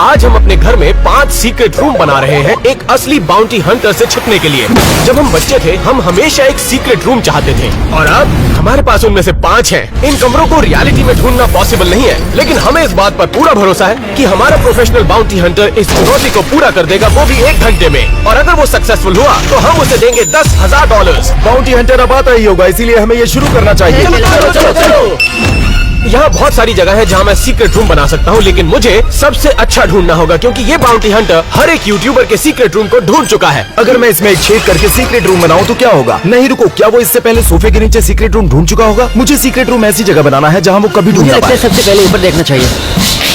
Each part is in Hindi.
आज हम अपने घर में 5 सीक्रेट रूम बना रहे हैं एक असली बाउंटी हंटर से छिपने के लिए। जब हम बच्चे थे हम हमेशा एक सीक्रेट रूम चाहते थे और अब हमारे पास उनमें से 5 हैं। इन कमरों को रियलिटी में ढूंढना पॉसिबल नहीं है, लेकिन हमें इस बात पर पूरा भरोसा है कि हमारा प्रोफेशनल बाउंटी हंटर इस चुनौती को पूरा कर देगा, वो भी 1 घंटे में। और अगर वो सक्सेसफुल हुआ तो हम उसे देंगे $10,000। बाउंटी हंटर अब आता ही होगा, इसीलिए हमें ये शुरू करना चाहिए। चलो चलो चलो। यहाँ बहुत सारी जगह है जहाँ मैं सीक्रेट रूम बना सकता हूँ, लेकिन मुझे सबसे अच्छा ढूंढना होगा क्योंकि ये बाउंटी हंटर हर एक यूट्यूबर के सीक्रेट रूम को ढूंढ चुका है। अगर मैं इसमें एक छेद करके सीक्रेट रूम बनाऊं तो क्या होगा? नहीं रुको, क्या वो इससे पहले सोफे के नीचे सीक्रेट रूम ढूंढ चुका होगा? मुझे सीक्रेट रूम ऐसी जगह बनाना है जहाँ वो कभी ढूंढ ना पाए। सबसे पहले ऊपर देखना चाहिए।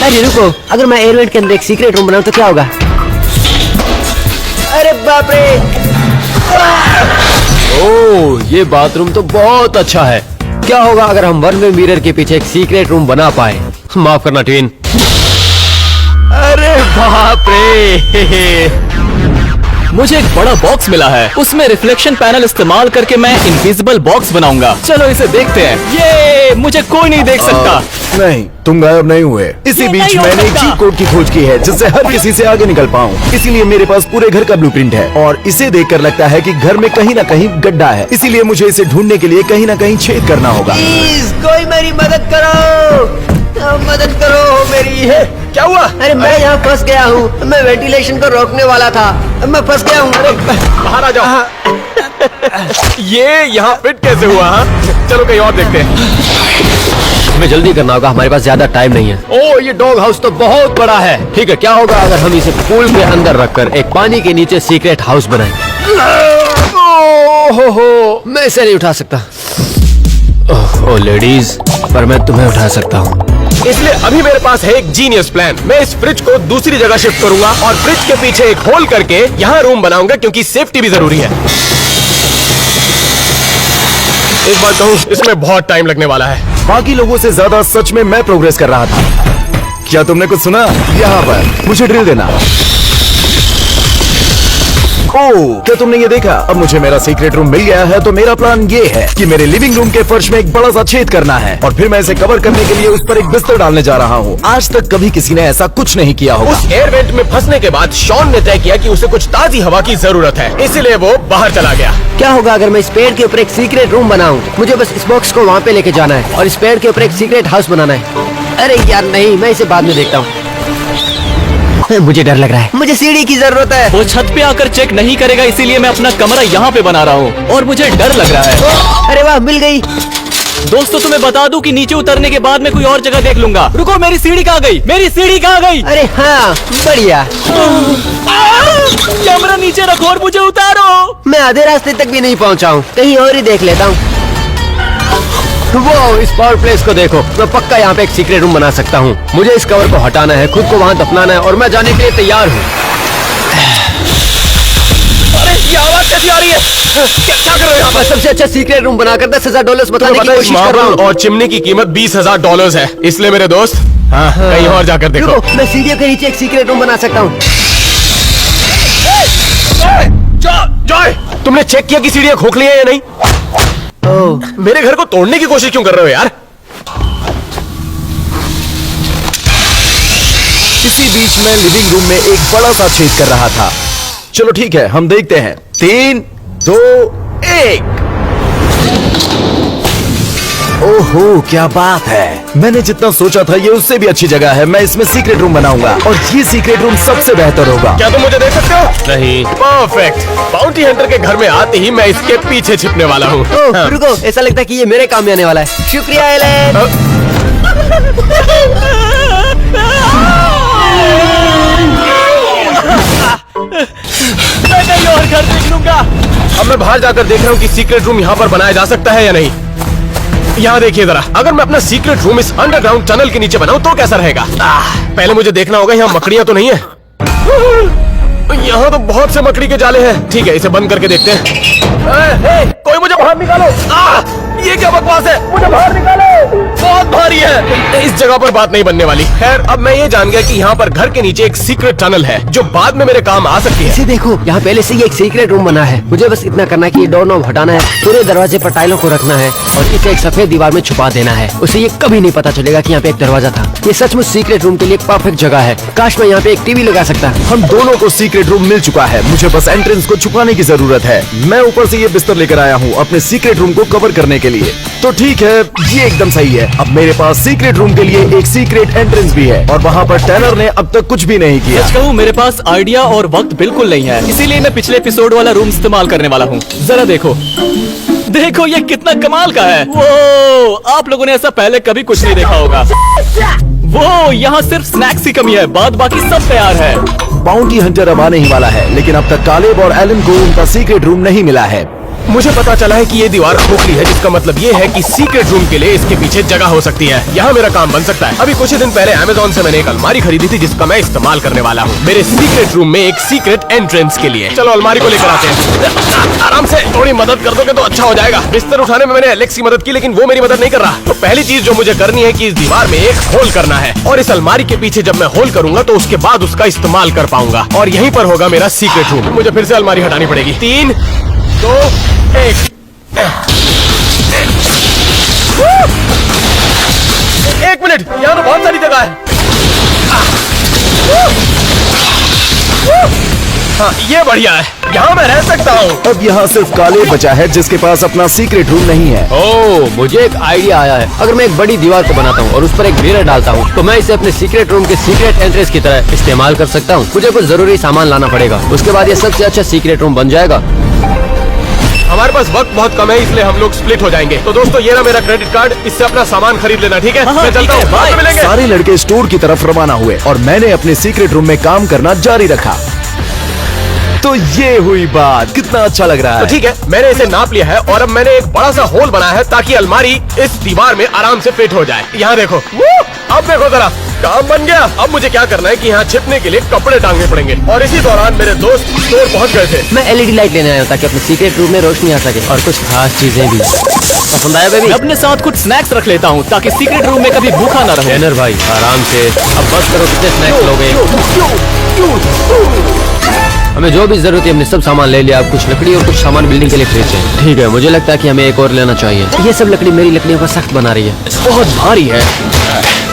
अरे रुको, अगर मैं एयरवेंट के अंदर एक सीक्रेट रूम बनाऊं तो क्या होगा? अरे बाप रे! ओह, ये बाथरूम तो बहुत अच्छा है। क्या होगा अगर हम वन वे मिरर के पीछे एक सीक्रेट रूम बना पाए? माफ करना ट्विन। अरे बाप रे! मुझे एक बड़ा बॉक्स मिला है, उसमें रिफ्लेक्शन पैनल इस्तेमाल करके मैं इनविजिबल बॉक्स बनाऊंगा। चलो इसे देखते हैं। ये मुझे कोई नहीं देख सकता। नहीं, तुम गायब नहीं हुए। इसी ये बीच नहीं हो मैंने एक सकता। चीट कोड की खोज की है जिससे हर किसी से आगे निकल पाऊँ। इसीलिए मेरे पास पूरे घर का ब्लूप्रिंट है और इसे देखकर लगता है कि घर में कहीं ना कहीं गड्ढा है। इसीलिए मुझे इसे ढूंढने के लिए कहीं ना कहीं छेद करना होगा। प्लीज कोई मेरी मदद करो, मदद करो मेरी। क्या हुआ? अरे मैं यहाँ फंस गया हूँ, मैं वेंटिलेशन को रोकने वाला था, मैं फंस गया हूँ। बाहर आ जाओ। ये यहाँ फिट कैसे हुआ? हाँ? चलो कहीं और देखते हैं। हमें जल्दी करना होगा, हमारे पास ज्यादा टाइम नहीं है। ओह, ये डॉग हाउस तो बहुत बड़ा है। ठीक है, क्या होगा अगर हम इसे पूल के अंदर रखकर एक पानी के नीचे सीक्रेट हाउस बनाएं? ओह, मैं इसे नहीं उठा सकता। ओह लेडीज, पर मैं तुम्हें उठा सकता हूँ। इसलिए अभी मेरे पास है एक जीनियस प्लान। मैं इस फ्रिज को दूसरी जगह शिफ्ट करूंगा और फ्रिज के पीछे एक होल करके यहाँ रूम बनाऊंगा क्योंकि सेफ्टी भी जरूरी है। एक बात कहूँ, इसमें बहुत टाइम लगने वाला है। बाकी लोगों से ज्यादा सच में मैं प्रोग्रेस कर रहा था। क्या तुमने कुछ सुना? यहाँ पर मुझे ड्रिल देना। ओह, क्या तुमने ये देखा? अब मुझे मेरा सीक्रेट रूम मिल गया है तो मेरा प्लान ये है कि मेरे लिविंग रूम के फर्श में एक बड़ा सा छेद करना है और फिर मैं इसे कवर करने के लिए उस पर एक बिस्तर डालने जा रहा हूँ। आज तक कभी किसी ने ऐसा कुछ नहीं किया होगा। उस एयर वेंट में फंसने के बाद शॉन ने तय किया कि उसे कुछ ताजी हवा की जरूरत है, इसीलिए वो बाहर चला गया। क्या होगा अगर मैं इस पेड़ के ऊपर एक सीक्रेट रूम बनाऊं? मुझे बस इस बॉक्स को वहाँ पे लेके जाना है और इस पेड़ के ऊपर एक सीक्रेट हाउस बनाना है। अरे यार नहीं, मैं इसे बाद में देखता हूँ। मुझे डर लग रहा है, मुझे सीढ़ी की जरूरत है। वो छत पे आकर चेक नहीं करेगा, इसीलिए मैं अपना कमरा यहाँ पे बना रहा हूँ और मुझे डर लग रहा है। अरे वाह, मिल गई। दोस्तों, तुम्हें बता दूं कि नीचे उतरने के बाद मैं कोई और जगह देख लूंगा। रुको, मेरी सीढ़ी कहाँ गई? मेरी सीढ़ी कहाँ गई? अरे हाँ, बढ़िया। कैमरा नीचे रखो और मुझे उतारो। मैं आधे रास्ते तक भी नहीं पहुँचा हूँ, कहीं और ही देख लेता हूँ। वो इस पावर प्लेस को देखो, मैं पक्का यहाँ पे एक सीक्रेट रूम बना सकता हूँ। मुझे इस कवर को हटाना है, खुद को वहाँ दफनाना है और मैं जाने के लिए तैयार हूँ। अरे ये आवाज कैसी आ रही है? क्या कर रहे हो यहाँ पर? सबसे अच्छा सीक्रेट रूम बनाकर $10,000 बताने की कोशिश कर रहा हूँ। और चिमनी की कीमत $20,000 है, इसलिए मेरे दोस्त कहीं और जाकर देखो। रुको, मैं सीढ़ियों के नीचे एक सीक्रेट रूम बना सकता हूँ। जॉय, तुमने चेक किया कि सीढ़ियाँ खोखली है या नहीं? मेरे घर को तोड़ने की कोशिश क्यों कर रहे हो यार? इसी बीच मैं लिविंग रूम में एक बड़ा सा छेद कर रहा था। चलो ठीक है, हम देखते हैं। 3, 2, 1। ओहो, क्या बात है! मैंने जितना सोचा था ये उससे भी अच्छी जगह है। मैं इसमें सीक्रेट रूम बनाऊंगा और ये सीक्रेट रूम सबसे बेहतर होगा। क्या तुम मुझे देख सकते हो? नहीं। परफेक्ट। बाउंटी हंटर के घर में आते ही मैं इसके पीछे छिपने वाला हूँ। ओह, रुको, ऐसा लगता है कि ये मेरे काम में आने वाला है। शुक्रिया एलन। मैं कहीं और घर देख लूंगा। अब मैं बाहर जाकर देख रहा हूँ कि सीक्रेट रूम यहाँ पर बनाया जा सकता है या नहीं। यहाँ देखिए जरा, अगर मैं अपना सीक्रेट रूम इस अंडरग्राउंड टनल के नीचे बनाऊं तो कैसा रहेगा? पहले मुझे देखना होगा यहाँ मकड़ियाँ तो नहीं है। यहाँ तो बहुत से मकड़ी के जाले हैं। ठीक है, इसे बंद करके देखते हैं। कोई मुझे बाहर निकालो। ये क्या बकवास है? मुझे बाहर निकालो। बहुत भारी है। इस जगह पर बात नहीं बनने वाली। खैर, अब मैं ये जान गया कि यहाँ पर घर के नीचे एक सीक्रेट टनल है जो बाद में मेरे काम आ सकती है। इसे देखो, यहाँ पहले से ही एक सीक्रेट रूम बना है। मुझे बस इतना करना है कि ये डोर नॉब हटाना है, पूरे दरवाजे पर टाइलों को रखना है और इसे एक सफेद दीवार में छुपा देना है। उसे ये कभी नहीं पता चलेगा कि यहाँ पे एक दरवाजा था। ये सचमुच सीक्रेट रूम के लिए एक परफेक्ट जगह है। काश मैं यहाँ पे एक टीवी लगा सकता। हम दोनों को सीक्रेट रूम मिल चुका है। मुझे बस एंट्रेंस को छुपाने की जरूरत है। मैं ऊपर से ये बिस्तर लेकर आया हूँ अपने सीक्रेट रूम को कवर करने के लिए। तो ठीक है, ये एकदम सही है। अब मेरे पास सीक्रेट रूम के लिए एक सीक्रेट एंट्रेंस भी है और वहाँ पर टैनर ने अब तक कुछ भी नहीं किया। सच कहूँ, मेरे पास आइडिया और वक्त बिल्कुल नहीं है, इसीलिए मैं पिछले एपिसोड वाला रूम इस्तेमाल करने वाला हूँ। जरा देखो, देखो ये कितना कमाल का है। वो आप लोगों ने ऐसा पहले कभी कुछ नहीं देखा होगा। वो यहाँ सिर्फ स्नैक्स की कमी है, बाद बाकी सब तैयार है। बाउंटी हंटर अब आने ही वाला है, लेकिन अब तक कालेब और एलन को उनका सीक्रेट रूम नहीं मिला है। मुझे पता चला है कि ये दीवार खोखली है, जिसका मतलब ये है कि सीक्रेट रूम के लिए इसके पीछे जगह हो सकती है। यहाँ मेरा काम बन सकता है। अभी कुछ ही दिन पहले अमेज़न से मैंने एक अलमारी खरीदी थी जिसका मैं इस्तेमाल करने वाला हूँ मेरे सीक्रेट रूम में एक सीक्रेट एंट्रेंस के लिए। चलो अलमारी को लेकर आते हैं। आराम से, थोड़ी मदद कर दोगे तो अच्छा हो जाएगा। बिस्तर उठाने में मैंने एलेक्स की मदद की, लेकिन वो मेरी मदद नहीं कर रहा। तो पहली चीज जो मुझे करनी है कि इस दीवार में एक होल करना है और इस अलमारी के पीछे जब मैं होल करूंगा तो उसके बाद उसका इस्तेमाल कर पाऊंगा और यहीं पर होगा मेरा सीक्रेट रूम। मुझे फिर से अलमारी हटानी पड़ेगी। 3, 2, 1। एक मिनट, यहाँ तो बहुत सारी जगह है। हाँ, ये बढ़िया है, यहाँ मैं रह सकता हूँ। अब यहाँ सिर्फ कालेब बचा है जिसके पास अपना सीक्रेट रूम नहीं है। ओह, मुझे एक आइडिया आया है। अगर मैं एक बड़ी दीवार को बनाता हूँ और उस पर एक मिरर डालता हूँ तो मैं इसे अपने सीक्रेट रूम के सीक्रेट एंट्रेंस की तरह इस्तेमाल कर सकता हूँ। मुझे कुछ जरूरी सामान लाना पड़ेगा, उसके बाद ये सबसे अच्छा सीक्रेट रूम बन जाएगा। हमारे पास वक्त बहुत कम है, इसलिए हम लोग स्प्लिट हो जाएंगे। तो दोस्तों, ये रहा मेरा क्रेडिट कार्ड, इससे अपना सामान खरीद लेना, ठीक है? मैं चलता हूँ, बाद में मिलेंगे। सारे लड़के स्टोर की तरफ रवाना हुए और मैंने अपने सीक्रेट रूम में काम करना जारी रखा। तो ये हुई बात, कितना अच्छा लग रहा तो है। ठीक है, मैंने इसे नाप लिया है और अब मैंने एक बड़ा सा होल बनाया है ताकि अलमारी इस दीवार में आराम से फिट हो जाए। यहाँ देखो, अब देखो जरा, काम बन गया। अब मुझे क्या करना है कि यहाँ छिपने के लिए कपड़े टांगने पड़ेंगे। और इसी दौरान मेरे दोस्त स्टोर पहुँच गए थे। मैं एलईडी लाइट लेने आया हूँ ताकि अपने सीक्रेट रूम में रोशनी आ सके और कुछ खास चीजें भी। पसंद आया बेबी? मैं अपने साथ कुछ स्नैक्स रख लेता हूँ ताकि सीक्रेट रूम में कभी भूखा न रहे। टैनर भाई, आराम से। अब बस करो, कितने स्नैक्स लोगे? हमें जो भी जरूरत है हमने सब सामान ले लिया। अब कुछ लकड़ी और कुछ सामान बिल्डिंग के लिए खरीदते हैं। ठीक है, मुझे लगता है कि हमें एक और लेना चाहिए। ये सब लकड़ी मेरी लकड़ियों को सख्त बना रही है, बहुत भारी है।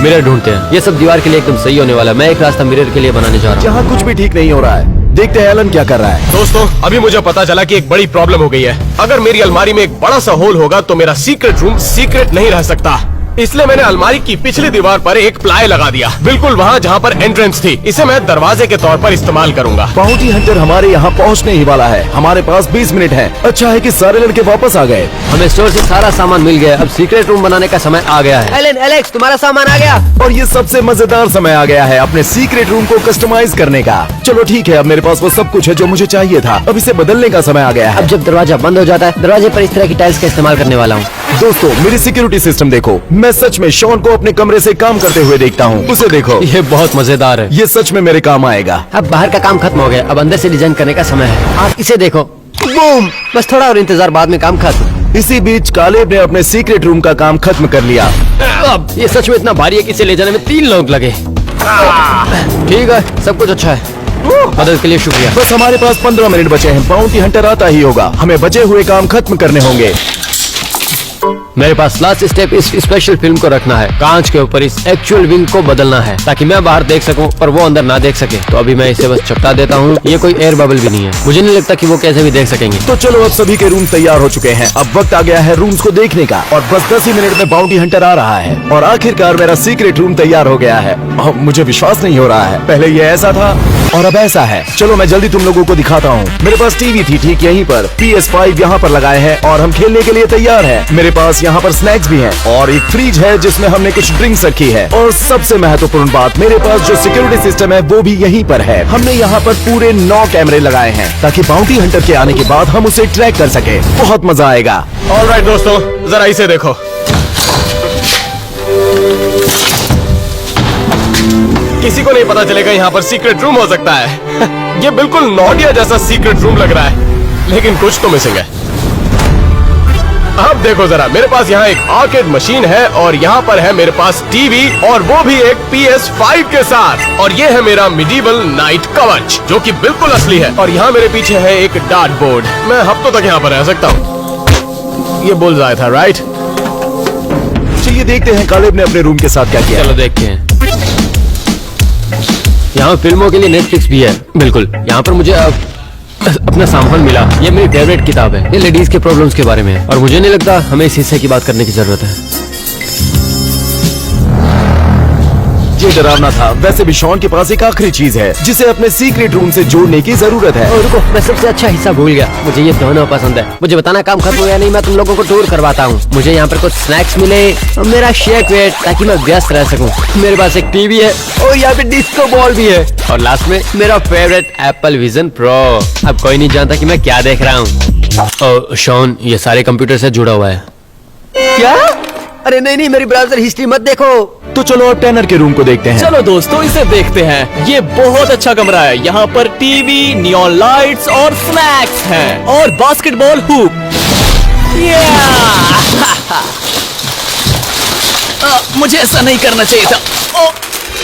मिरर ढूंढते हैं, ये सब दीवार के लिए एकदम सही होने वाला है। मैं एक रास्ता मिरर के लिए बनाने जा रहा हूँ। यहाँ कुछ भी ठीक नहीं हो रहा है। देखते हैं एलन क्या कर रहा है। दोस्तों, अभी मुझे पता चला कि एक बड़ी प्रॉब्लम हो गई है। अगर मेरी अलमारी में एक बड़ा सा होल होगा तो मेरा सीक्रेट रूम सीक्रेट नहीं रह सकता। इसलिए मैंने अलमारी की पिछली दीवार पर एक प्लाई लगा दिया, बिल्कुल वहाँ जहाँ पर एंट्रेंस थी। इसे मैं दरवाजे के तौर पर इस्तेमाल करूंगा। बाउंटी हंटर हमारे यहाँ पहुँचने ही वाला है। हमारे पास 20 मिनट है। अच्छा है कि सारे लड़के वापस आ गए। हमें स्टोर से सारा सामान मिल गया। अब सीक्रेट रूम बनाने का समय आ गया है। एलन, एलेक्स, तुम्हारा सामान आ गया। और ये सबसे मजेदार समय आ गया है अपने सीक्रेट रूम को कस्टमाइज करने का। चलो ठीक है, अब मेरे पास वो सब कुछ है जो मुझे चाहिए था। अब इसे बदलने का समय आ गया है। अब जब दरवाजा बंद हो जाता है, दरवाजे पर इस तरह की टाइल्स का इस्तेमाल करने वाला हूँ। दोस्तों, मेरी सिक्योरिटी सिस्टम देखो। मैं सच में शॉन को अपने कमरे से काम करते हुए देखता हूँ। उसे देखो, ये बहुत मजेदार है। ये सच में मेरे काम आएगा। अब बाहर का काम खत्म हो गया, अब अंदर से डिजाइन करने का समय है। आप इसे देखो, बूम! बस थोड़ा और इंतजार, बाद में काम खत्म। इसी बीच कालेब ने अपने सीक्रेट रूम का काम खत्म कर लिया। अब ये सच में इतना भारी है कि इसे ले जाने में 3 लोग लगे। ठीक है, सब कुछ अच्छा है। मदद के लिए शुक्रिया। बस हमारे पास 15 मिनट बचे हैं। बाउंटी हंटर आता ही होगा। हमें बचे हुए काम खत्म करने होंगे। मेरे पास लास्ट स्टेप इस स्पेशल फिल्म को रखना है। कांच के ऊपर इस एक्चुअल विंग को बदलना है ताकि मैं बाहर देख सकूं पर वो अंदर ना देख सके। तो अभी मैं इसे बस चपटा देता हूँ। ये कोई एयर बबल भी नहीं है, मुझे नहीं लगता कि वो कैसे भी देख सकेंगे। तो चलो, अब सभी के रूम तैयार हो चुके हैं। अब वक्त आ गया है रूम्स को देखने का और बस 10 ही मिनट में बाउंटी हंटर आ रहा है और आखिरकार मेरा सीक्रेट रूम तैयार हो गया है। मुझे विश्वास नहीं हो रहा है, पहले ये ऐसा था और अब ऐसा है। चलो मैं जल्दी तुम लोगों को दिखाता हूँ। मेरे पास टीवी थी ठीक यहीं पर, PS5 यहाँ पर लगाए हैं और हम खेलने के लिए तैयार हैं। मेरे पास यहाँ पर स्नैक्स भी हैं और एक फ्रिज है जिसमें हमने कुछ ड्रिंक्स रखी है। और सबसे महत्वपूर्ण बात, मेरे पास जो सिक्योरिटी सिस्टम है वो भी यहीं पर है। हमने यहाँ पर पूरे 9 कैमरे लगाए हैं ताकि बाउंटी हंटर के आने के बाद हम उसे ट्रैक कर सके। बहुत मजा आएगा। ऑलराइट दोस्तों, जरा इसे देखो। किसी को नहीं पता चलेगा यहाँ पर सीक्रेट रूम हो सकता है। ये बिल्कुल नॉर्डिया जैसा सीक्रेट रूम लग रहा है, लेकिन कुछ तो मिसिंग है। अब देखो जरा, मेरे पास यहाँ एक आर्केड मशीन है और यहाँ पर है मेरे पास टीवी, और वो भी एक PS5 के साथ। और ये है मेरा मिडीवल नाइट कवच जो कि बिल्कुल असली है। और यहाँ मेरे पीछे है एक डार्ट बोर्ड। मैं हफ्तों तक यहाँ पर रह सकता हूँ। ये बुलसआई था, राइट? चलिए देखते हैं कालेब ने अपने रूम के साथ क्या किया। चलो देखते हैं। यहाँ फिल्मों के लिए नेटफ्लिक्स भी है। बिल्कुल, यहाँ पर मुझे अपना सामान मिला। ये मेरी फेवरेट किताब है। ये लेडीज के प्रॉब्लम्स के बारे में है और मुझे नहीं लगता हमें इस हिस्से की बात करने की जरूरत है। ये डरावना था। वैसे भी शॉन के पास एक आखिरी चीज है जिसे अपने सीक्रेट रूम से जोड़ने की जरूरत है। और रुको, मैं सबसे अच्छा हिस्सा भूल गया। मुझे ये दोनों पसंद है। मुझे बताना काम खत्म हो या नहीं, मैं तुम लोगों को टूर करवाता हूँ। मुझे यहाँ पर कुछ स्नैक्स मिले और मेरा शेक वेट, ताकि मैं व्यस्त रह सकूँ। मेरे पास एक टीवी है और यहाँ पे डिस्को बॉल भी है। और लास्ट में मेरा फेवरेट एप्पल विजन प्रो। अब कोई नहीं जानता कि मैं क्या देख रहा हूँ। शॉन, ये सारे कंप्यूटर से जुड़ा हुआ है। क्या? अरे नहीं, मेरी ब्राउजर हिस्ट्री मत देखो। तो चलो अब टैनर के रूम को देखते हैं। चलो दोस्तों, इसे देखते हैं। ये बहुत अच्छा कमरा है। यहाँ पर टीवी, नियॉन लाइट्स और स्नैक्स हैं और बास्केटबॉल हुप। मुझे ऐसा नहीं करना चाहिए था।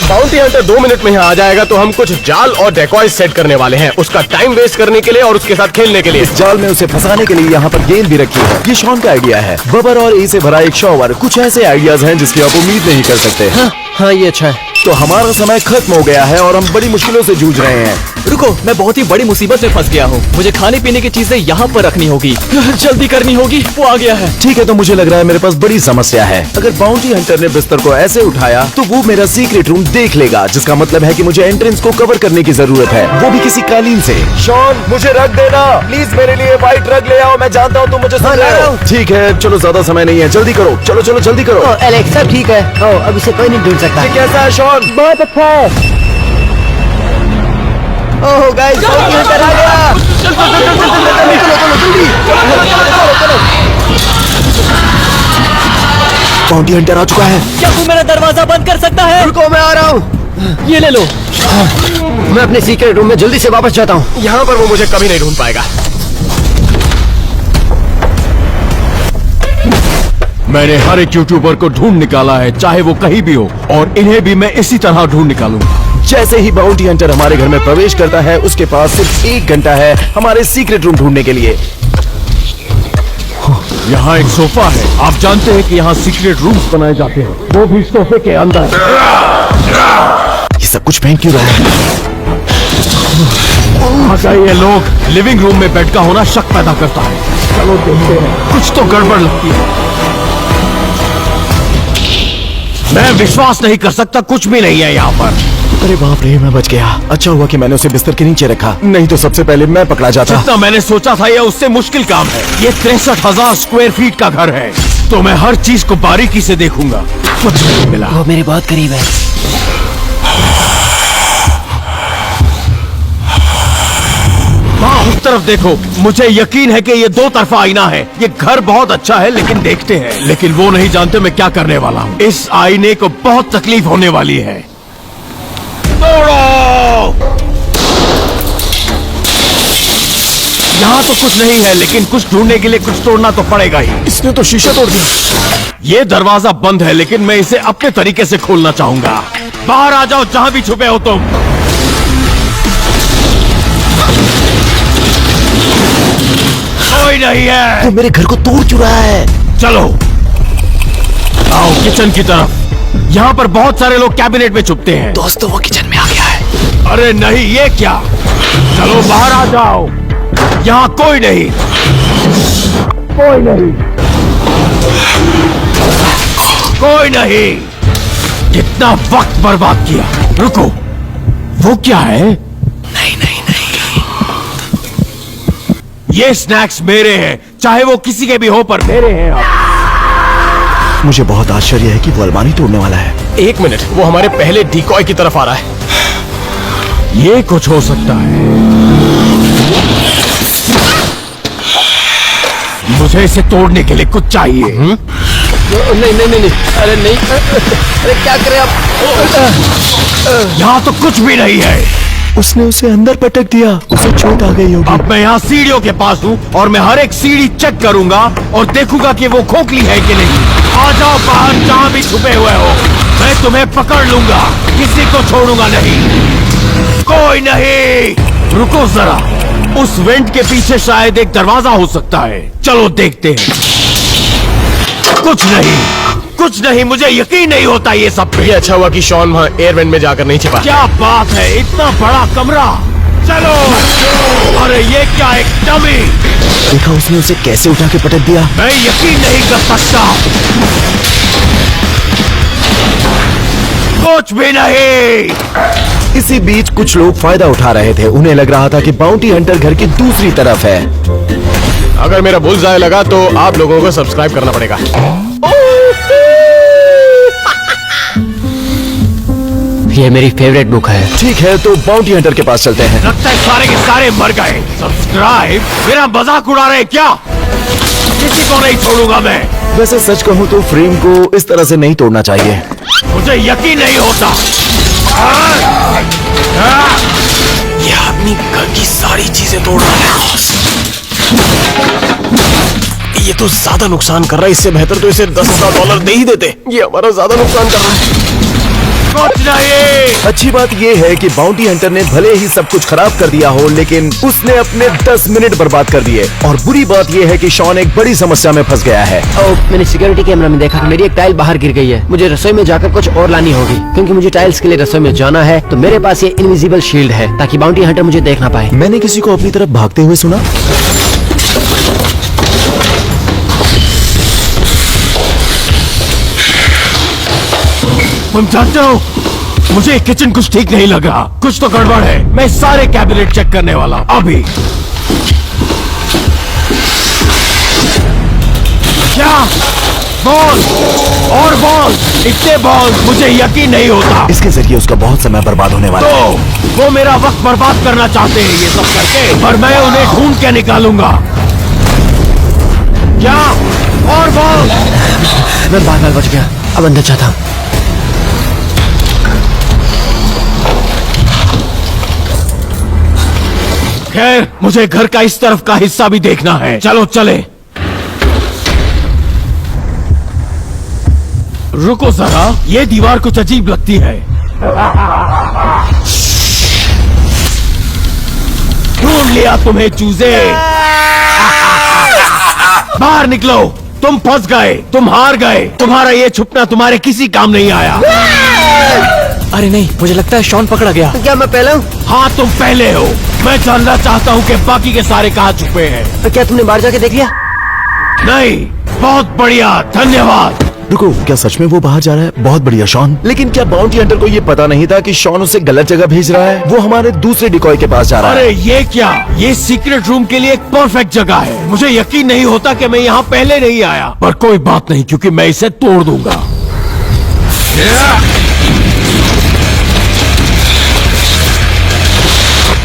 बाउंटी हंटर 2 मिनट में यहाँ आ जाएगा तो हम कुछ जाल और डेकॉय सेट करने वाले हैं, उसका टाइम वेस्ट करने के लिए और उसके साथ खेलने के लिए। इस जाल में उसे फंसाने के लिए यहाँ पर गेंद भी रखी है। ये शॉन का आइडिया है। बबर और ए से भरा एक शॉवर। कुछ ऐसे आइडियाज हैं जिसकी आप उम्मीद नहीं कर सकते। हाँ, ये अच्छा है। तो हमारा समय खत्म हो गया है और हम बड़ी मुश्किलों से जूझ रहे हैं। रुको, मैं बहुत ही बड़ी मुसीबत में फंस गया हूँ। मुझे खाने पीने की चीजें यहाँ पर रखनी होगी। जल्दी करनी होगी। वो आ गया है। ठीक है, तो मुझे लग रहा है मेरे पास बड़ी समस्या है। अगर बाउंटी हंटर ने बिस्तर को ऐसे उठाया तो वो मेरा सीक्रेट रूम देख लेगा, जिसका मतलब है कि मुझे एंट्रेंस को कवर करने की जरूरत है, वो भी किसी कालीन से। शॉन, मुझे रख देना प्लीज। मेरे लिए व्हाइट रग ले आओ। मैं जानता हूँ तुम मुझे समझ रहे हो। ठीक है, चलो ज्यादा समय नहीं है, जल्दी करो। चलो चलो जल्दी करो। एलेक्स, सब ठीक है। अब इसे कोई नहीं ढूंढ सकता। ये कैसा है शॉन? बहुत अच्छा है। ओह गाइस, बाउंटी हंटर आ गया। बाउंटी हंटर आ चुका है। क्या तू मेरा दरवाजा बंद कर सकता है? रुको, मैं आ रहा हूँ। ये ले लो। मैं अपने सीक्रेट रूम में जल्दी से वापस जाता हूँ। यहाँ पर वो मुझे कभी नहीं ढूंढ पाएगा। मैंने हर एक यूट्यूबर को ढूंढ निकाला है, चाहे वो कहीं भी हो, और इन्हें भी मैं इसी तरह ढूंढ निकालूंगा। जैसे ही बाउंटी हंटर हमारे घर में प्रवेश करता है, उसके पास सिर्फ 1 घंटा है हमारे सीक्रेट रूम ढूंढने के लिए। यहाँ एक सोफा है। आप जानते हैं कि यहाँ सीक्रेट रूम्स बनाए जाते हैं, वो भी सोफे के अंदर। ये सब कुछ फेंक क्यों रहा है? अच्छा, ये लोग लिविंग रूम में बेड का होना शक पैदा करता है। चलो देखते हैं, कुछ तो गड़बड़ लगती है। मैं विश्वास नहीं कर सकता, कुछ भी नहीं है यहाँ पर। अरे बाप रे, मैं बच गया। अच्छा हुआ कि मैंने उसे बिस्तर के नीचे रखा, नहीं तो सबसे पहले मैं पकड़ा जाता। जितना मैंने सोचा था ये उससे मुश्किल काम है। ये 63,000 स्क्वायर फीट का घर है, तो मैं हर चीज को बारीकी से देखूंगा। कुछ नहीं मिला। वो मेरे बहुत करीब है। हाँ, उस तरफ देखो। मुझे यकीन है कि ये 2 तरफा आईना है। ये घर बहुत अच्छा है, लेकिन देखते हैं। लेकिन वो नहीं जानते मैं क्या करने वाला हूँ। इस आईने को बहुत तकलीफ होने वाली है। तोड़ो! यहाँ तो कुछ नहीं है, लेकिन कुछ ढूंढने के लिए कुछ तोड़ना तो पड़ेगा ही। इसने तो शीशा तोड़ दिया। ये दरवाजा बंद है, लेकिन मैं इसे अपने तरीके से खोलना चाहूंगा। बाहर आ जाओ, जहां भी छुपे हो तुम। कोई नहीं है। वो मेरे घर को तोड़ क्यों रहा है? चलो आओ किचन की तरफ। यहाँ पर बहुत सारे लोग कैबिनेट में छुपते हैं। दोस्तों, वो किचन में आ गया है। अरे नहीं, ये क्या? चलो बाहर आ जाओ। यहाँ कोई नहीं, कोई नहीं, कोई नहीं। कितना वक्त बर्बाद किया। रुको, वो क्या है? नहीं नहीं नहीं। ये स्नैक्स मेरे हैं, चाहे वो किसी के भी हो, पर मेरे हैं अब। मुझे बहुत आश्चर्य है कि वो अलमारी तोड़ने वाला है। 1 मिनट, वो हमारे पहले डिकॉय की तरफ आ रहा है। ये कुछ हो सकता है। मुझे इसे तोड़ने के लिए कुछ चाहिए। नहीं नहीं नहीं, अरे नहीं, अरे क्या करें आप? यहाँ तो कुछ भी नहीं है। उसने उसे अंदर पटक दिया, उसे चोट आ गई होगी। अब मैं यहाँ सीढ़ियों के पास हूँ और मैं हर एक सीढ़ी चेक करूंगा और देखूंगा कि वो खोखली है कि नहीं। आ जाओ बाहर, जहाँ भी छुपे हुए हो, मैं तुम्हें पकड़ लूंगा, किसी को छोड़ूंगा नहीं। कोई नहीं, रुको जरा, उस वेंट के पीछे शायद एक दरवाजा हो सकता है। चलो देखते हैं। कुछ नहीं, मुझे यकीन नहीं होता ये सब पे। ये अच्छा हुआ कि शॉन वहाँ एयर वेंट में जाकर नहीं छिपा। क्या बात है, इतना बड़ा कमरा। चलो। अरे ये क्या, एक डमी। देखा उसने उसे कैसे उठा के पटक दिया। मैं यकीन नहीं कर सकता। कुछ भी नहीं। इसी बीच कुछ लोग फायदा उठा रहे थे। उन्हें लग रहा था कि बाउंटी हंटर घर की दूसरी तरफ है। अगर मेरा बुलजाय लगा तो आप लोगों को सब्सक्राइब करना पड़ेगा। ये मेरी फेवरेट बुक है। ठीक है, तो बाउंटी हंटर के पास चलते हैं। लगता है सारे के सारे मर गए। सब्सक्राइब? मेरा मजाक उड़ा रहे क्या? किसी को नहीं छोड़ूंगा मैं। वैसे सच कहूँ तो फ्रेम को इस तरह से नहीं तोड़ना चाहिए। मुझे यकीन नहीं होता। ये आदमी घर की सारी चीजें तोड़ रहा है। ये तो ज्यादा नुकसान कर रहा है, इससे बेहतर तो इसे $10,000 दे ही देते। ये हमारा ज्यादा नुकसान कर रहा है। कुछ नहीं। अच्छी बात यह है कि बाउंटी हंटर ने भले ही सब कुछ खराब कर दिया हो, लेकिन उसने अपने 10 मिनट बर्बाद कर दिए। और बुरी बात यह है कि शॉन एक बड़ी समस्या में फंस गया है। मैंने सिक्योरिटी कैमरा में देखा कि मेरी एक टाइल बाहर गिर गई है। मुझे रसोई में जाकर कुछ और लानी होगी, क्योंकि मुझे टाइल्स के लिए रसोई में जाना है। तो मेरे पास ये इनविजिबल शील्ड है, ताकि बाउंटी हंटर मुझे देख ना पाए। मैंने किसी को अपनी तरफ भागते हुए सुना। तुम जानते हो, मुझे किचन कुछ ठीक नहीं लग रहा। कुछ तो गड़बड़ है। मैं सारे कैबिनेट चेक करने वाला हूं अभी। क्या? बॉल और बॉल, इतने बॉल, मुझे यकीन नहीं होता। इसके जरिए उसका बहुत समय बर्बाद होने वाला है। तो वो मेरा वक्त बर्बाद करना चाहते हैं ये सब करके, और मैं उन्हें ढूंढ के निकालूंगा। क्या? और बॉल। मैं बार-बार बच गया, अब अंदर जाता हूँ। खैर, मुझे घर का इस तरफ का हिस्सा भी देखना है। चलो चले। रुको जरा, ये दीवार कुछ अजीब लगती है। ढूंढ लिया तुम्हें चूजे। बाहर निकलो, तुम फंस गए, तुम हार गए। तुम्हारा ये छुपना तुम्हारे किसी काम नहीं आया। अरे नहीं, मुझे लगता है शॉन पकड़ा गया। क्या मैं पहला हूँ? हाँ, तुम पहले हो। मैं जानना चाहता हूँ कि बाकी के सारे कहाँ छुपे हैं। क्या तुमने बाहर जाके देख लिया? नहीं, बहुत बढ़िया, धन्यवाद। रुको, क्या सच में वो बाहर जा रहा है? बहुत बढ़िया शॉन। लेकिन क्या बाउंटी हंटर को ये पता नहीं था कि शॉन उसे गलत जगह भेज रहा है? वो हमारे दूसरे डिकॉय के पास जा रहा है। अरे ये क्या? ये सीक्रेट रूम के लिए एक परफेक्ट जगह है। मुझे यकीन नहीं होता कि मैं यहाँ पहले नहीं आया। पर कोई बात नहीं, क्योंकि मैं इसे तोड़ दूंगा।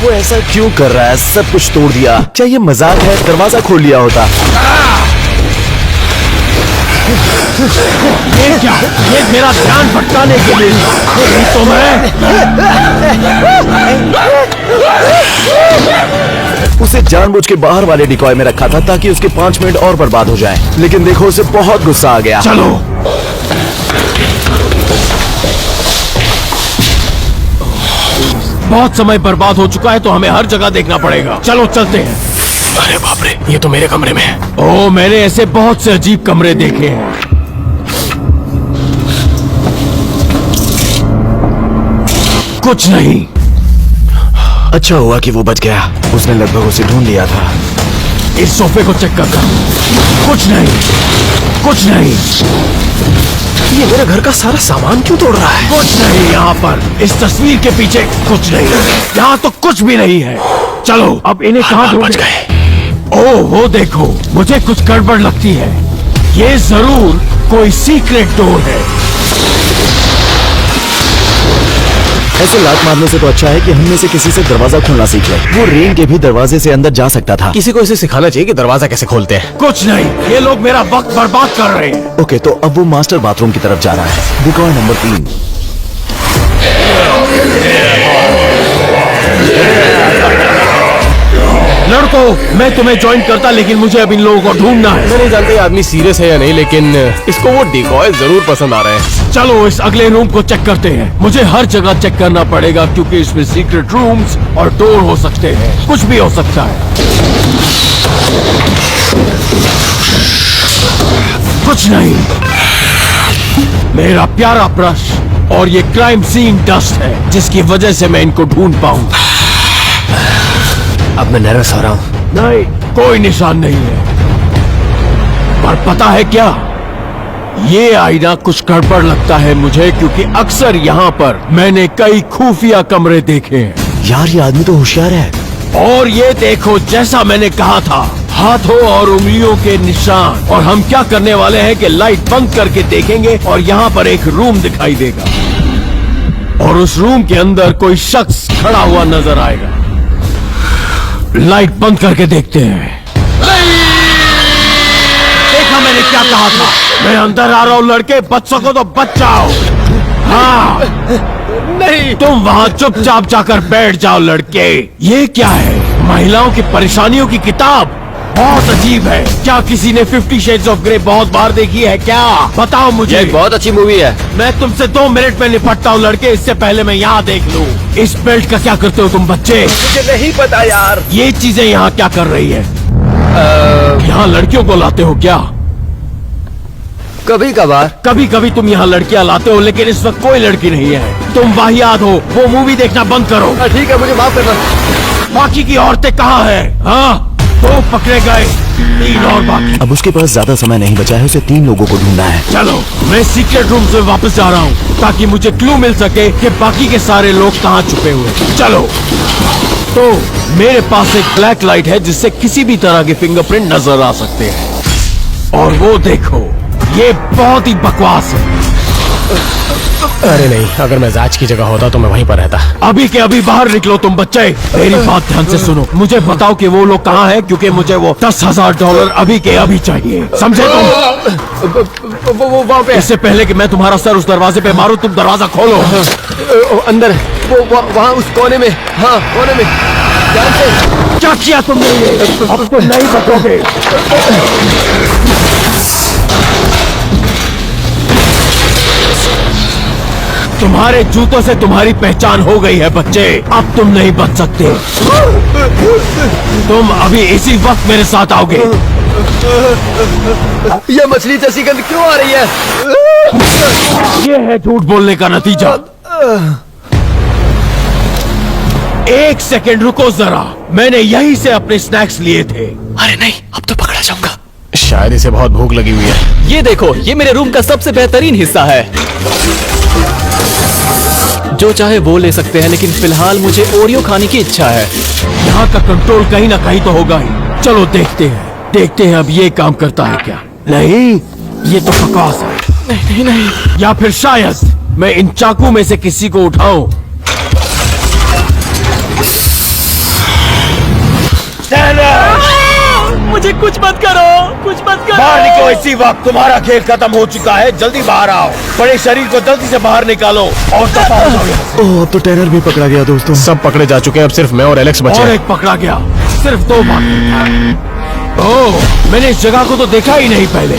वो ऐसा क्यों कर रहा है? सब कुछ तोड़ दिया। क्या ये मजाक है? दरवाजा खोल लिया होता। ये क्या? ये मेरा ध्यान भटकाने के लिए। नहीं तो मैं। उसे जानबूझ के बाहर वाले डिकॉय में रखा था ताकि उसके 5 मिनट और बर्बाद हो जाएं। लेकिन देखो, उसे बहुत गुस्सा आ गया। चलो। बहुत समय बर्बाद हो चुका है, तो हमें हर जगह देखना पड़ेगा। चलो चलते हैं। अरे बाप रे, ये तो मेरे कमरे में है। ओह, मैंने ऐसे बहुत से अजीब कमरे देखे हैं। कुछ नहीं। अच्छा हुआ कि वो बच गया। उसने लगभग उसे ढूंढ लिया था। इस सोफे को चेक करता हूं। कुछ नहीं, कुछ नहीं। ये मेरे घर का सारा सामान क्यों तोड़ रहा है? कुछ नहीं यहाँ पर। इस तस्वीर के पीछे कुछ नहीं। यहाँ तो कुछ भी नहीं है। चलो, अब इन्हें कहाँ बच ढूंढें? गए। ओह, वो देखो, मुझे कुछ गड़बड़ लगती है। ये जरूर कोई सीक्रेट डोर है। ऐसे लात मारने से तो अच्छा है कि हम में से किसी से दरवाजा खोलना सीख ले। वो रेन के भी दरवाजे से अंदर जा सकता था। किसी को इसे सिखाना चाहिए कि दरवाजा कैसे खोलते हैं। कुछ नहीं, ये लोग मेरा वक्त बर्बाद कर रहे हैं। ओके, तो अब वो मास्टर बाथरूम की तरफ जा रहा है। Decoy number 3। मैं तुम्हें ज्वाइन करता, लेकिन मुझे अब इन लोगों को ढूंढना है। मैं नहीं जानता ये आदमी सीरियस है या नहीं, लेकिन इसको वो डिकॉय जरूर पसंद आ रहे हैं। चलो इस अगले रूम को चेक करते हैं। मुझे हर जगह चेक करना पड़ेगा क्योंकि इसमें सीक्रेट रूम्स और डोर हो सकते हैं, कुछ भी हो सकता है। कुछ नहीं, मेरा प्यारा ब्रश और ये क्राइम सीन डस्ट है जिसकी वजह से मैं इनको ढूंढ पाऊं। अब मैं नर्वस हो रहा हूँ। नहीं, कोई निशान नहीं है। पर पता है क्या, ये आईना कुछ गड़बड़ लगता है मुझे, क्योंकि अक्सर यहाँ पर मैंने कई खुफिया कमरे देखे हैं। यार ये आदमी तो होशियार है। और ये देखो, जैसा मैंने कहा था, हाथों और उंगलियों के निशान। और हम क्या करने वाले हैं कि लाइट बंद करके देखेंगे और यहाँ पर एक रूम दिखाई देगा और उस रूम के अंदर कोई शख्स खड़ा हुआ नजर आएगा। लाइट बंद करके देखते हैं। देखा मैंने क्या कहा था, मैं अंदर आ रहा हूँ। लड़के बच सको तो बच जाओ। हाँ नहीं, तुम वहाँ चुपचाप जाकर बैठ जाओ लड़के। ये क्या है? महिलाओं की परेशानियों की किताब। बहुत अजीब है। क्या किसी ने 50 Shades of Grey बहुत बार देखी है क्या? बताओ मुझे। एक बहुत अच्छी मूवी है। मैं तुमसे 2 मिनट में निपटता हूँ लड़के, इससे पहले मैं यहाँ देख लूँ। इस बेल्ट का क्या करते हो तुम बच्चे? मुझे नहीं पता यार। ये चीजें यहाँ क्या कर रही है? यहाँ लड़कियों को लाते हो क्या? कभी कभार। कभी कभी तुम यहाँ लड़कियाँ लाते हो, लेकिन इस वक्त कोई लड़की नहीं है। तुम वाहियात हो। वो मूवी देखना बंद करो। ठीक है, मुझे माफ करना। बाकी की औरतें कहाँ हैं? हाँ, 2 पकड़े गए, 3 और बाकी। अब उसके पास ज्यादा समय नहीं बचा है, उसे 3 लोगों को ढूंढना है। चलो, मैं सीक्रेट रूम से वापस जा रहा हूँ ताकि मुझे क्लू मिल सके कि बाकी के सारे लोग कहाँ छुपे हुए हैं। चलो। तो मेरे पास एक ब्लैक लाइट है जिससे किसी भी तरह के फिंगरप्रिंट नजर आ सकते हैं। और वो देखो, ये बहुत ही बकवास है। अरे नहीं, अगर मैं जांच की जगह होता तो मैं वहीं पर रहता। अभी के अभी बाहर निकलो तुम बच्चे। मेरी बात ध्यान से सुनो। मुझे बताओ कि वो लोग कहाँ हैं, क्योंकि मुझे वो $10,000 अभी के अभी चाहिए। समझे तुम? वो वहाँ पे। इससे पहले कि मैं तुम्हारा सर उस दरवाजे पे मारूं, तुम दरवाजा खोलो। अंदर वो वहाँ उस कोने में। हाँ, कोने में। ध्यान से। क्या किया तुमने? अब तो नहीं बचोगे। तुम्हारे जूतों से तुम्हारी पहचान हो गई है बच्चे। अब तुम नहीं बच सकते। तुम अभी इसी वक्त मेरे साथ आओगे। ये मछली जैसी गंध क्यों आ रही है? ये है झूठ बोलने का नतीजा। 1 सेकंड रुको जरा, मैंने यहीं से अपने स्नैक्स लिए थे। अरे नहीं, अब तो पकड़ा जाऊंगा। शायद इसे बहुत भूख लगी हुई है। ये देखो, ये मेरे रूम का सबसे बेहतरीन हिस्सा है। जो चाहे वो ले सकते हैं, लेकिन फिलहाल मुझे ओरियो खाने की इच्छा है। यहाँ का कंट्रोल कहीं ना कहीं तो होगा ही। चलो देखते हैं अब ये काम करता है क्या। नहीं, ये तो बकवास है। नहीं। या फिर शायद मैं इन चाकू में से किसी को उठाऊं। मुझे कुछ मत करो, कुछ मत करो। बाहर निकलो इसी वक्त, तुम्हारा खेल खत्म हो चुका है। जल्दी बाहर आओ। बड़े शरीर को जल्दी से बाहर निकालो और दफा हो जाओ यहाँ से। ओह, अब तो टैनर भी पकड़ा गया दोस्तों। सब पकड़े जा चुके हैं, अब सिर्फ मैं और एलेक्स बचे और हैं। एक पकड़ा गया। सिर्फ 2 बाकी। ओह, मैंने इस जगह को तो देखा ही नहीं पहले।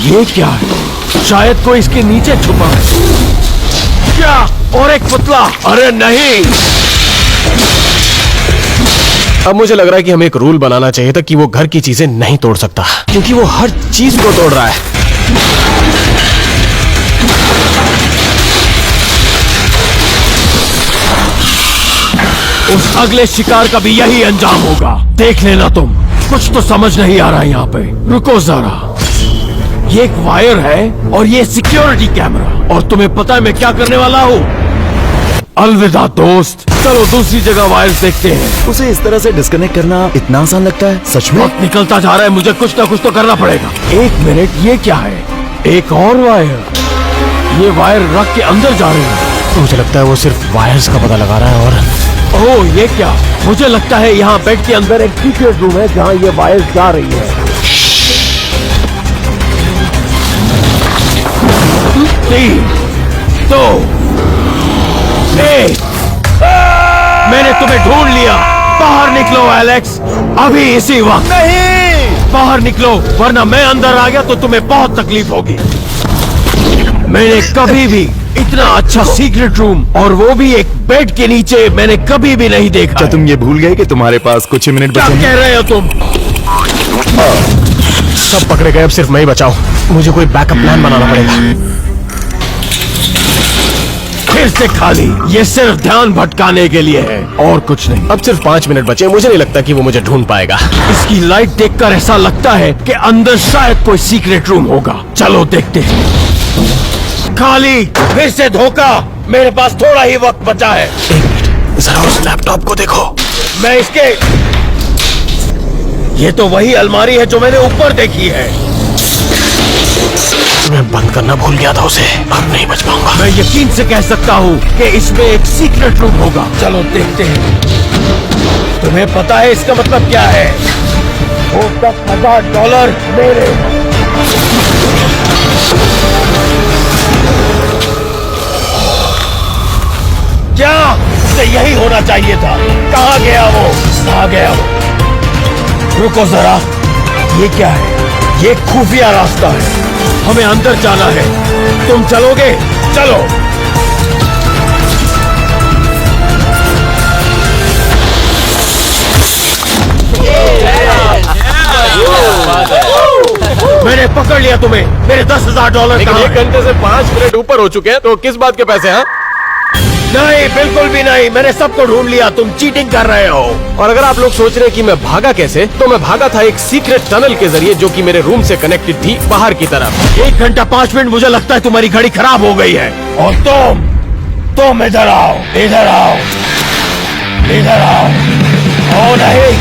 ये क्या है? शायद कोई इसके नीचे छुपा है। क्या? और एक पुतला। अरे नहीं। अब मुझे लग रहा है कि हमें एक रूल बनाना चाहिए था कि वो घर की चीजें नहीं तोड़ सकता, क्योंकि वो हर चीज को तोड़ रहा है। उस अगले शिकार का भी यही अंजाम होगा। देख लेना तुम। कुछ तो समझ नहीं आ रहा है यहाँ पे। रुको जरा, ये एक वायर है और ये सिक्योरिटी कैमरा। और तुम्हें पता है मैं क्या करने वाला हूँ? अलविदा दोस्त। चलो दूसरी जगह वायर्स देखते हैं। उसे इस तरह से डिस्कनेक्ट करना इतना आसान लगता है? सच में? वक्त निकलता जा रहा है, मुझे कुछ ना कुछ तो करना पड़ेगा। 1 मिनट, ये क्या है? एक और वायर। ये वायर रख के अंदर जा रही है। मुझे लगता है वो सिर्फ वायर्स का पता लगा रहा है। और ओह, ये क्या? मुझे लगता है यहाँ बेड के अंदर एक सीक्रेट रूम है जहाँ ये वायर्स जा रही है। 3, 2, 1। तुम्हें ढूंढ लिया। बाहर निकलो एलेक्स, अभी इसी वक्त। नहीं, बाहर निकलो वरना मैं अंदर आ गया तो तुम्हें बहुत तकलीफ होगी। मैंने कभी भी इतना अच्छा सीक्रेट रूम, और वो भी एक बेड के नीचे, मैंने कभी भी नहीं देखा। क्या तुम ये भूल गए कि तुम्हारे पास कुछ ही मिनट क्या बचे हैं? कह रहे हो तुम? सब पकड़े गए, अब सिर्फ मैं ही बचाओ। मुझे कोई बैकअप प्लान बनाना पड़ेगा। फिर से खाली, ये सिर्फ ध्यान भटकाने के लिए है और कुछ नहीं। अब सिर्फ 5 मिनट बचे, मुझे नहीं लगता कि वो मुझे ढूंढ पाएगा। इसकी लाइट देखकर ऐसा लगता है कि अंदर शायद कोई सीक्रेट रूम होगा। चलो देखते हैं। खाली, फिर से धोखा। मेरे पास थोड़ा ही वक्त बचा है। एक मिनट, जरा उस लैपटॉप को देखो। मैं इसके, ये तो वही अलमारी है जो मैंने ऊपर देखी है। मैं बंद करना भूल गया था उसे, अब नहीं बच पाऊंगा। मैं यकीन से कह सकता हूँ कि इसमें एक सीक्रेट रूम होगा। चलो देखते हैं। तुम्हें पता है इसका मतलब क्या है? वो $10,000 मेरे। क्या उसे यही होना चाहिए था? कहाँ गया वो? कहाँ गया वो? रुको जरा, ये क्या है? ये खुफिया रास्ता है, हमें अंदर जाना है। तुम चलोगे? चलो। मैंने पकड़ लिया तुम्हें। मेरे $10,000 लेकिन कहाँ 1 हैं? घंटे से 5 मिनट ऊपर हो चुके हैं, तो किस बात के पैसे हैं? नहीं, बिल्कुल भी नहीं। मैंने सबको ढूंढ लिया। तुम चीटिंग कर रहे हो। और अगर आप लोग सोच रहे हैं कि मैं भागा कैसे, तो मैं भागा था एक सीक्रेट टनल के जरिए, जो कि मेरे रूम से कनेक्टेड थी बाहर की तरफ। 1 घंटा 5 मिनट, मुझे लगता है तुम्हारी घड़ी खराब हो गई है। और तुम इधर आओ, इधर आओ, इधर आओ। ओ नहीं,